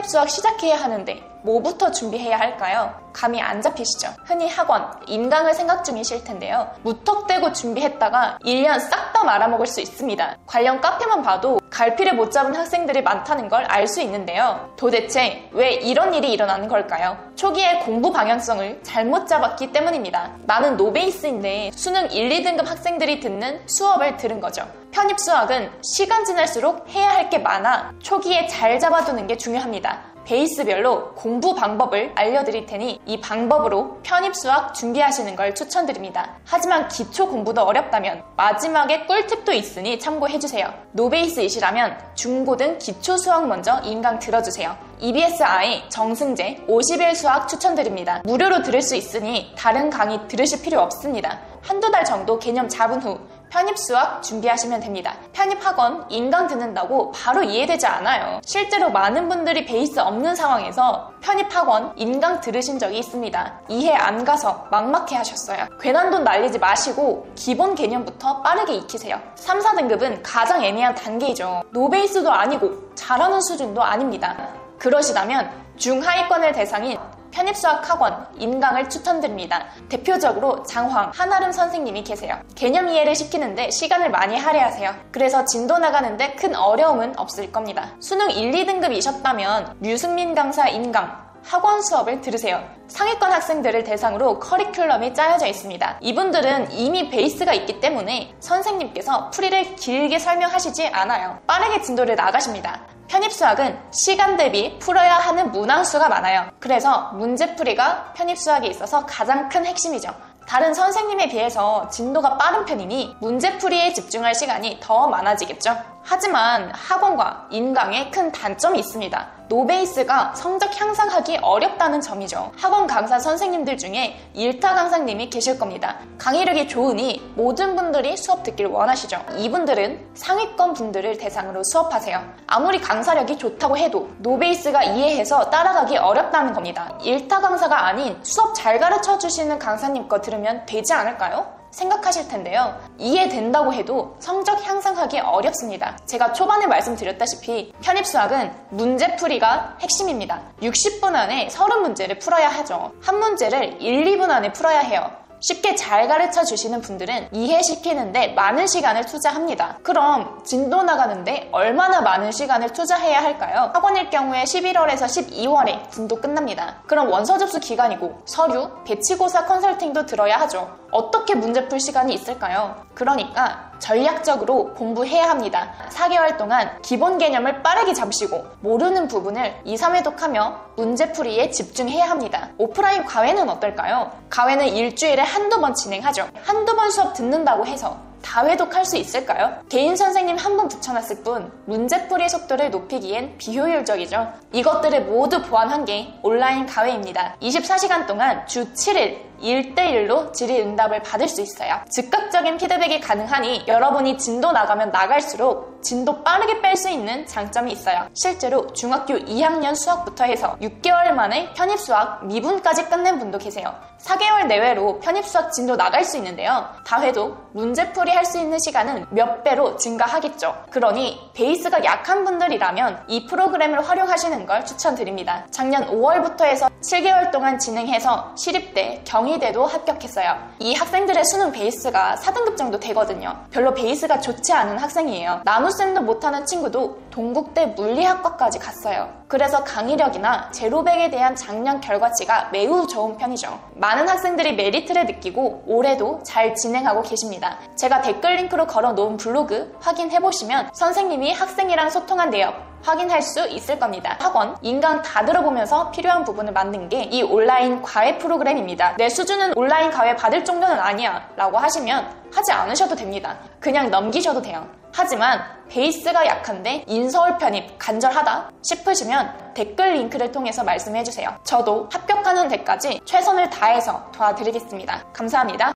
편입수학 시작해야 하는데 뭐부터 준비해야 할까요? 감이 안 잡히시죠? 흔히 학원, 인강을 생각 중이실 텐데요. 무턱대고 준비했다가 1년 싹 다 말아먹을 수 있습니다. 관련 카페만 봐도 갈피를 못 잡은 학생들이 많다는 걸 알 수 있는데요. 도대체 왜 이런 일이 일어나는 걸까요? 초기에 공부 방향성을 잘못 잡았기 때문입니다. 나는 노베이스인데 수능 1, 2등급 학생들이 듣는 수업을 들은 거죠. 편입수학은 시간 지날수록 해야 할 게 많아 초기에 잘 잡아두는 게 중요합니다. 베이스별로 공부 방법을 알려드릴 테니 이 방법으로 편입수학 준비하시는 걸 추천드립니다. 하지만 기초 공부도 어렵다면 마지막에 꿀팁도 있으니 참고해주세요. 노베이스이시라면 중고등 기초수학 먼저 인강 들어주세요. EBS-I 정승재 50일 수학 추천드립니다. 무료로 들을 수 있으니 다른 강의 들으실 필요 없습니다. 한두 달 정도 개념 잡은 후 편입수학 준비하시면 됩니다. 편입학원 인강 듣는다고 바로 이해되지 않아요. 실제로 많은 분들이 베이스 없는 상황에서 편입학원 인강 들으신 적이 있습니다. 이해 안 가서 막막해 하셨어요. 괜한 돈 날리지 마시고 기본 개념부터 빠르게 익히세요. 3, 4등급은 가장 애매한 단계이죠. 노베이스도 아니고 잘하는 수준도 아닙니다. 그러시다면 중하위권을 대상인 편입수학 학원 인강을 추천드립니다. 대표적으로 장황, 한아름 선생님이 계세요. 개념 이해를 시키는데 시간을 많이 할애하세요. 그래서 진도 나가는데 큰 어려움은 없을 겁니다. 수능 1, 2등급이셨다면 류승민 강사 인강 학원 수업을 들으세요. 상위권 학생들을 대상으로 커리큘럼이 짜여져 있습니다. 이분들은 이미 베이스가 있기 때문에 선생님께서 풀이를 길게 설명하시지 않아요. 빠르게 진도를 나가십니다. 편입수학은 시간 대비 풀어야 하는 문항수가 많아요. 그래서 문제풀이가 편입수학에 있어서 가장 큰 핵심이죠. 다른 선생님에 비해서 진도가 빠른 편이니 문제풀이에 집중할 시간이 더 많아지겠죠. 하지만 학원과 인강에 큰 단점이 있습니다. 노베이스가 성적 향상하기 어렵다는 점이죠. 학원 강사 선생님들 중에 일타 강사님이 계실 겁니다. 강의력이 좋으니 모든 분들이 수업 듣길 원하시죠. 이분들은 상위권 분들을 대상으로 수업하세요. 아무리 강사력이 좋다고 해도 노베이스가 이해해서 따라가기 어렵다는 겁니다. 일타 강사가 아닌 수업 잘 가르쳐 주시는 강사님 거 들으면 되지 않을까요? 생각하실 텐데요. 이해된다고 해도 성적 향상하기 어렵습니다. 제가 초반에 말씀드렸다시피 편입수학은 문제풀이가 핵심입니다. 60분 안에 30문제를 풀어야 하죠. 한 문제를 1, 2분 안에 풀어야 해요. 쉽게 잘 가르쳐 주시는 분들은 이해시키는데 많은 시간을 투자합니다. 그럼 진도 나가는데 얼마나 많은 시간을 투자해야 할까요? 학원일 경우에 11월에서 12월에 진도 끝납니다. 그럼 원서 접수 기간이고 서류, 배치고사 컨설팅도 들어야 하죠. 어떻게 문제 풀 시간이 있을까요? 그러니까 전략적으로 공부해야 합니다. 4개월 동안 기본 개념을 빠르게 잡으시고 모르는 부분을 2, 3회독하며 문제풀이에 집중해야 합니다. 오프라인 과외는 어떨까요? 과외는 일주일에 한두 번 진행하죠. 한두 번 수업 듣는다고 해서 다 회독할 수 있을까요? 개인 선생님 한 번 붙여놨을 뿐 문제풀이 속도를 높이기엔 비효율적이죠. 이것들을 모두 보완한 게 온라인 과외입니다. 24시간 동안 주 7일 1대1로 질의응답을 받을 수 있어요. 즉각적인 피드백이 가능하니 여러분이 진도 나가면 나갈수록 진도 빠르게 뺄 수 있는 장점이 있어요. 실제로 중학교 2학년 수학부터 해서 6개월 만에 편입수학 미분까지 끝낸 분도 계세요. 4개월 내외로 편입수학 진도 나갈 수 있는데요. 다회독, 문제풀이 할 수 있는 시간은 몇 배로 증가하겠죠. 그러니 베이스가 약한 분들이라면 이 프로그램을 활용하시는 걸 추천드립니다. 작년 5월부터 해서 7개월 동안 진행해서 시립대, 경희대도 합격했어요. 이 학생들의 수능 베이스가 4등급 정도 되거든요. 별로 베이스가 좋지 않은 학생이에요. 나눗셈도 못하는 친구도 동국대 물리학과까지 갔어요. 그래서 강의력이나 제로백에 대한 작년 결과치가 매우 좋은 편이죠. 많은 학생들이 메리트를 느끼고 올해도 잘 진행하고 계십니다. 제가 댓글 링크로 걸어놓은 블로그 확인해보시면 선생님이 학생이랑 소통한 내역 확인할 수 있을 겁니다. 학원, 인강 다 들어보면서 필요한 부분을 만든 게 이 온라인 과외 프로그램입니다. 내 수준은 온라인 과외 받을 정도는 아니야 라고 하시면 하지 않으셔도 됩니다. 그냥 넘기셔도 돼요. 하지만 베이스가 약한데 인서울 편입 간절하다 싶으시면 댓글 링크를 통해서 말씀해주세요. 저도 합격하는 데까지 최선을 다해서 도와드리겠습니다. 감사합니다.